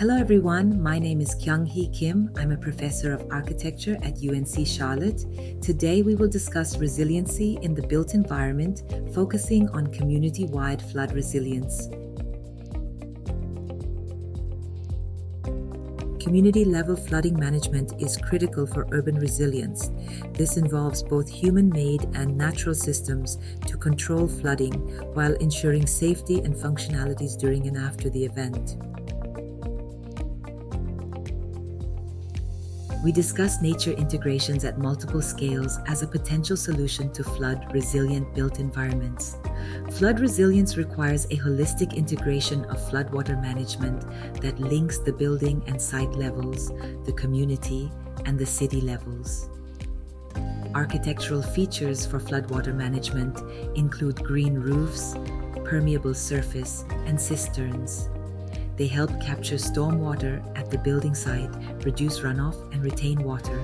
Hello everyone, my name is Kyoung-Hee Kim. I'm a professor of architecture at UNC Charlotte. Today we will discuss resiliency in the built environment, focusing on community-wide flood resilience. Community-level flooding management is critical for urban resilience. This involves both human-made and natural systems to control flooding while ensuring safety and functionalities during and after the event. We discuss nature integrations at multiple scales as a potential solution to flood-resilient built environments. Flood resilience requires a holistic integration of floodwater management that links the building and site levels, the community, and the city levels. Architectural features for floodwater management include green roofs, permeable surface, and cisterns. They help capture stormwater at the building site, reduce runoff, and retain water.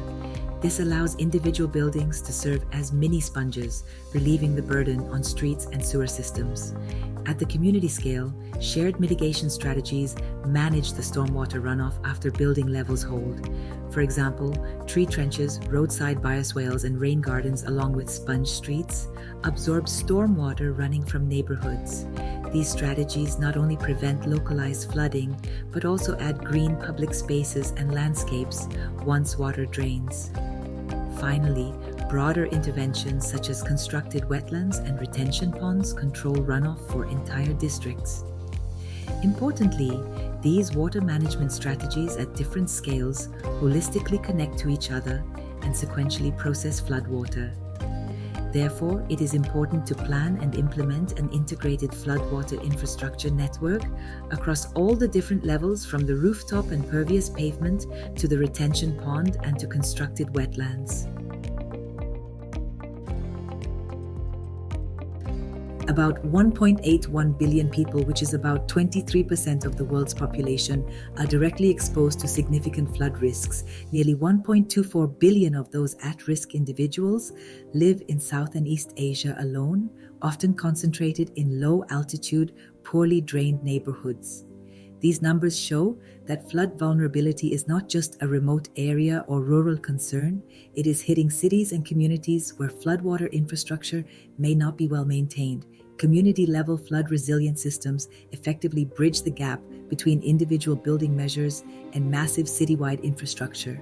This allows individual buildings to serve as mini sponges, relieving the burden on streets and sewer systems. At the community scale, shared mitigation strategies manage the stormwater runoff after building levels hold. For example, tree trenches, roadside bioswales, and rain gardens along with sponge streets absorb stormwater running from neighborhoods. These strategies not only prevent localized flooding, but also add green public spaces and landscapes once water drains. Finally, broader interventions such as constructed wetlands and retention ponds control runoff for entire districts. Importantly, these water management strategies at different scales holistically connect to each other and sequentially process floodwater. Therefore, it is important to plan and implement an integrated floodwater infrastructure network across all the different levels, from the rooftop and pervious pavement to the retention pond and to constructed wetlands. About 1.81 billion people, which is about 23% of the world's population, are directly exposed to significant flood risks. Nearly 1.24 billion of those at-risk individuals live in South and East Asia alone, often concentrated in low-altitude, poorly drained neighborhoods. These numbers show that flood vulnerability is not just a remote area or rural concern, it is hitting cities and communities where floodwater infrastructure may not be well maintained. Community-level flood resilient systems effectively bridge the gap between individual building measures and massive citywide infrastructure.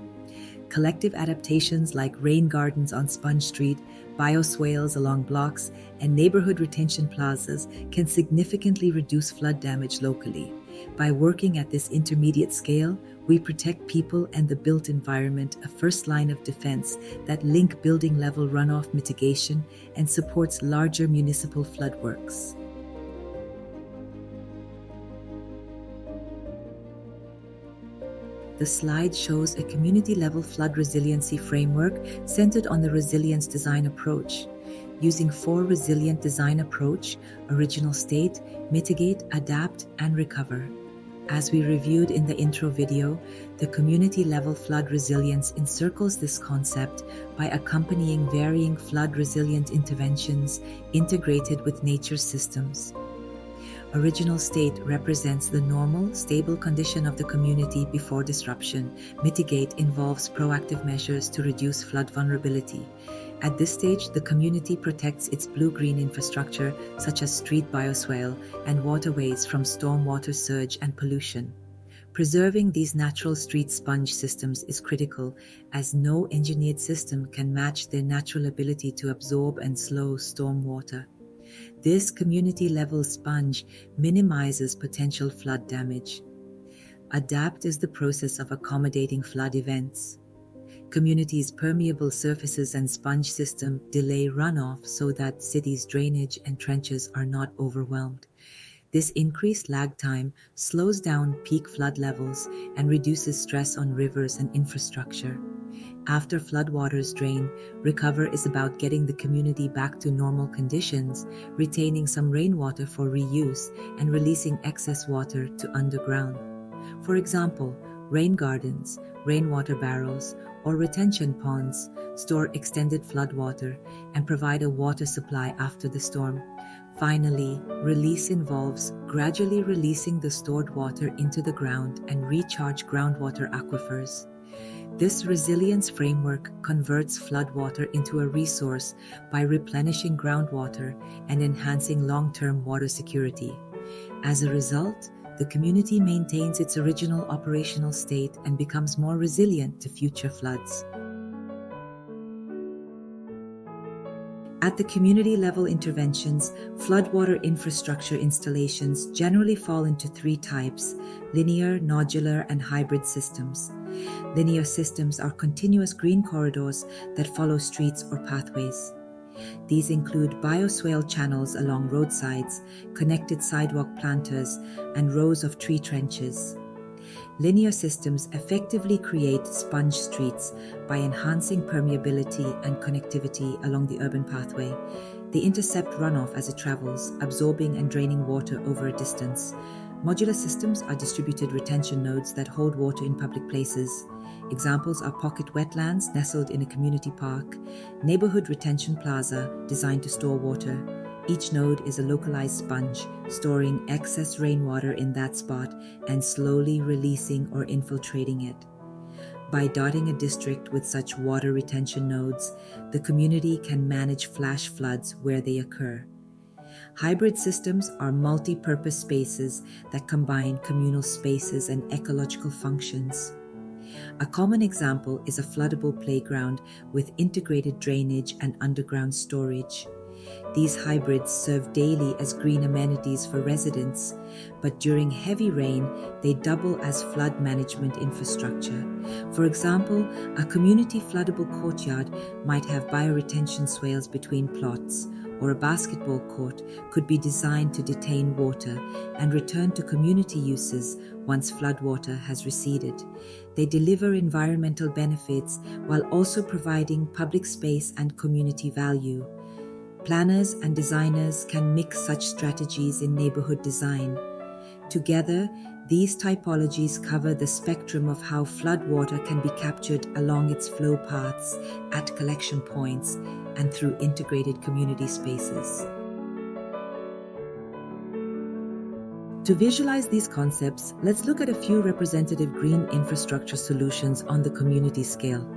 Collective adaptations like rain gardens on Sponge Street, bioswales along blocks, and neighborhood retention plazas can significantly reduce flood damage locally. By working at this intermediate scale, we protect people and the built environment, a first line of defense that link building level runoff mitigation and supports larger municipal flood works. The slide shows a community-level flood resiliency framework centered on the resilience design approach. Using 4 resilient design approach: original state, mitigate, adapt, and recover. As we reviewed in the intro video, the community-level flood resilience encircles this concept by accompanying varying flood-resilient interventions integrated with nature systems. Original state represents the normal, stable condition of the community before disruption. Mitigate involves proactive measures to reduce flood vulnerability. At this stage, the community protects its blue-green infrastructure, such as street bioswale and waterways, from stormwater surge and pollution. Preserving these natural street sponge systems is critical, as no engineered system can match their natural ability to absorb and slow stormwater. This community-level sponge minimizes potential flood damage. Adapt is the process of accommodating flood events. Communities' permeable surfaces and sponge system delay runoff so that cities' drainage and trenches are not overwhelmed. This increased lag time slows down peak flood levels and reduces stress on rivers and infrastructure. After floodwaters drain, recover is about getting the community back to normal conditions, retaining some rainwater for reuse, and releasing excess water to underground. For example, rain gardens, rainwater barrels, or retention ponds store extended floodwater and provide a water supply after the storm. Finally, release involves gradually releasing the stored water into the ground and recharge groundwater aquifers. This resilience framework converts floodwater into a resource by replenishing groundwater and enhancing long-term water security. As a result, the community maintains its original operational state and becomes more resilient to future floods. At the community level interventions, floodwater infrastructure installations generally fall into three types: linear, nodular, and hybrid systems. Linear systems are continuous green corridors that follow streets or pathways. These include bioswale channels along roadsides, connected sidewalk planters, and rows of tree trenches. Linear systems effectively create sponge streets by enhancing permeability and connectivity along the urban pathway. They intercept runoff as it travels, absorbing and draining water over a distance. Modular systems are distributed retention nodes that hold water in public places. Examples are pocket wetlands nestled in a community park, neighborhood retention plaza designed to store water. Each node is a localized sponge, storing excess rainwater in that spot and slowly releasing or infiltrating it. By dotting a district with such water retention nodes, the community can manage flash floods where they occur. Hybrid systems are multi-purpose spaces that combine communal spaces and ecological functions. A common example is a floodable playground with integrated drainage and underground storage. These hybrids serve daily as green amenities for residents, but during heavy rain, they double as flood management infrastructure. For example, a community floodable courtyard might have bioretention swales between plots, or a basketball court could be designed to detain water and return to community uses once floodwater has receded. They deliver environmental benefits while also providing public space and community value. Planners and designers can mix such strategies in neighborhood design. Together, these typologies cover the spectrum of how floodwater can be captured along its flow paths, at collection points, and through integrated community spaces. To visualize these concepts, let's look at a few representative green infrastructure solutions on the community scale.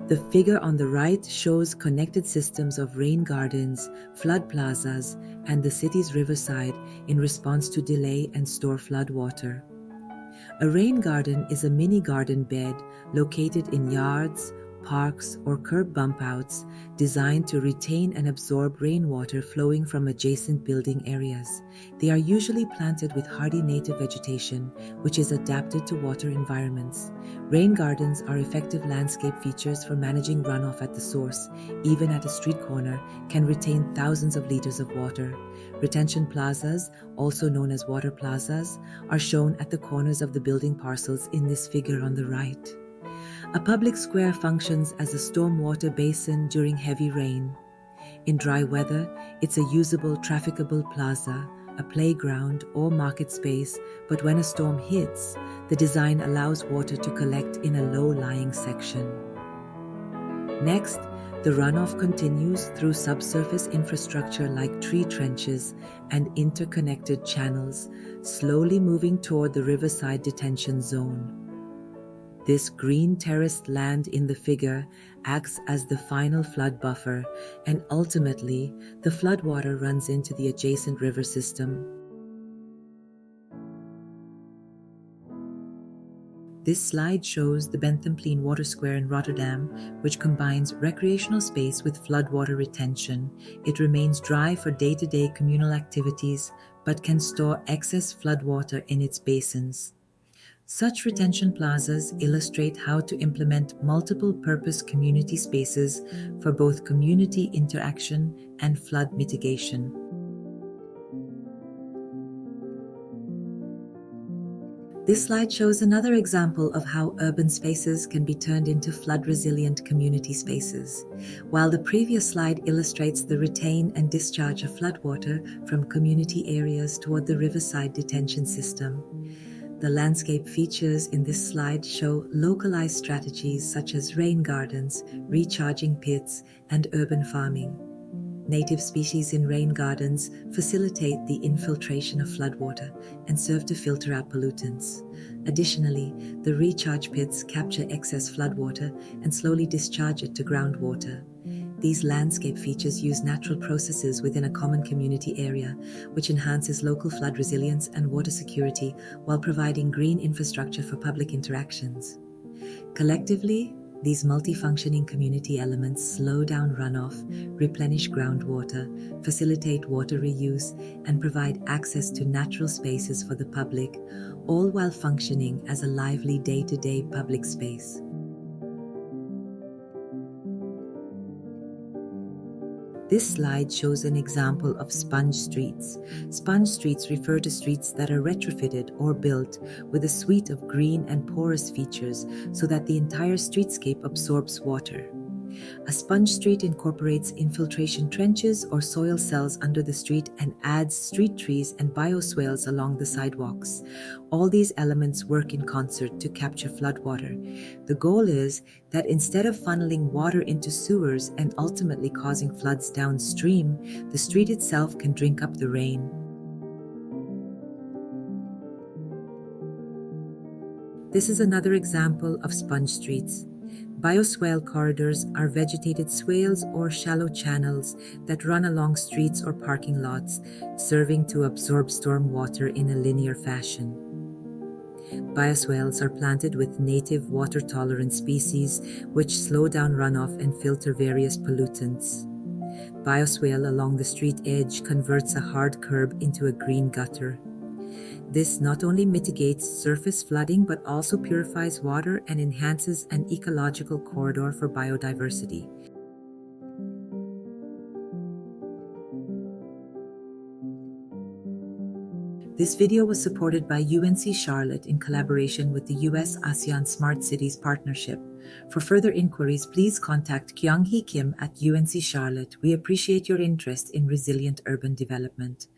The figure on the right shows connected systems of rain gardens, flood plazas, and the city's Riverside in response to delay and store flood water. A rain garden is a mini garden bed located in yards, parks, or curb bump outs designed to retain and absorb rainwater flowing from adjacent building areas. They are usually planted with hardy native vegetation, which is adapted to water environments. Rain gardens are effective landscape features for managing runoff at the source. Even at a street corner, can retain thousands of liters of water. Retention plazas, also known as water plazas, are shown at the corners of the building parcels in this figure on the right. A public square functions as a stormwater basin during heavy rain. In dry weather, it's a usable, trafficable plaza, a playground or market space, but when a storm hits, the design allows water to collect in a low-lying section. Next, the runoff continues through subsurface infrastructure like tree trenches and interconnected channels, slowly moving toward the Riverside detention zone. This green terraced land in the figure acts as the final flood buffer, and ultimately, the floodwater runs into the adjacent river system. This slide shows the Benthemplein Water Square in Rotterdam, which combines recreational space with floodwater retention. It remains dry for day-to-day communal activities, but can store excess floodwater in its basins. Such retention plazas illustrate how to implement multiple-purpose community spaces for both community interaction and flood mitigation. This slide shows another example of how urban spaces can be turned into flood-resilient community spaces. While the previous slide illustrates the retain and discharge of floodwater from community areas toward the Riverside detention system, the landscape features in this slide show localized strategies such as rain gardens, recharging pits, and urban farming. Native species in rain gardens facilitate the infiltration of floodwater and serve to filter out pollutants. Additionally, the recharge pits capture excess floodwater and slowly discharge it to groundwater. These landscape features use natural processes within a common community area, which enhances local flood resilience and water security while providing green infrastructure for public interactions. Collectively, these multifunctioning community elements slow down runoff, replenish groundwater, facilitate water reuse, and provide access to natural spaces for the public, all while functioning as a lively day-to-day public space. This slide shows an example of sponge streets. Sponge streets refer to streets that are retrofitted or built with a suite of green and porous features so that the entire streetscape absorbs water. A sponge street incorporates infiltration trenches or soil cells under the street and adds street trees and bioswales along the sidewalks. All these elements work in concert to capture floodwater. The goal is that instead of funneling water into sewers and ultimately causing floods downstream, the street itself can drink up the rain. This is another example of sponge streets. Bioswale corridors are vegetated swales or shallow channels that run along streets or parking lots, serving to absorb storm water in a linear fashion. Bioswales are planted with native water-tolerant species which slow down runoff and filter various pollutants. Bioswale along the street edge converts a hard curb into a green gutter. This not only mitigates surface flooding but also purifies water and enhances an ecological corridor for biodiversity. This video was supported by UNC Charlotte in collaboration with the US ASEAN Smart Cities Partnership. For further inquiries, please contact Kyoung-Hee Kim at UNC Charlotte. We appreciate your interest in resilient urban development.